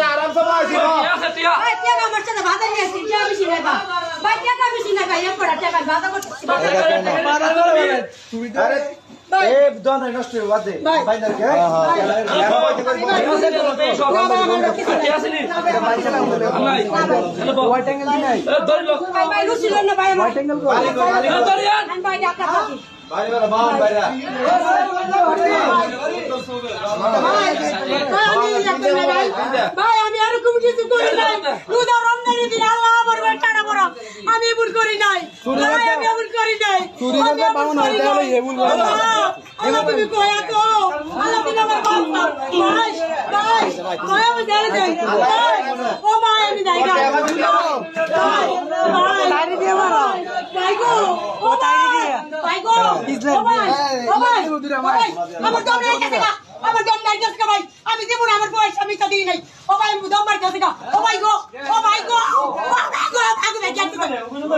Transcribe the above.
আরাম সে ভাই টাকা মারছে না বাজার নিয়ে আসি টাকা বেশি নাই ভাই টাকা বেশি নাই ভাই একবার টাকা বাজার করতে তুমি তো এ দন নষ্ট হয়ে বাদে ভাই না কে হোয়াইট অ্যাঙ্গেল দি নাই ভাই লুচি লন না ভাই হোয়াইট অ্যাঙ্গেল কো ভাই ডাকা পাকি বাইরে বাবা বাবা বাইরে ভাই আমি আর কিছু করি নাই রোজা রমজানের দিন আল্লাহ আমার টাকা বড় আমি ভুল করি নাই আমি ভুল করি নাই চুরি করতে পাবো না এটা হলো এ ভুল আল্লাহ তুমি কয়া তো আল্লাহ তুমি আমার বাপ ভাই ভাই ভাই আমি জানি যাই ও ভাই আমি যাই না ভাই তাড়ি দিয়ে মারো ভাই গো ও তাড়ি দিয়ে ভাই গো ও ভাই আমার দম নাই কাছে আমার দম নাই কাছে ভাই আমি দেব না আমার বয়স আমি তো দিই নাই ও ভাই দম মার কাছে ও ভাই গো ও ভাই গো ও ভাই গো আগে ভাই কাছে আমি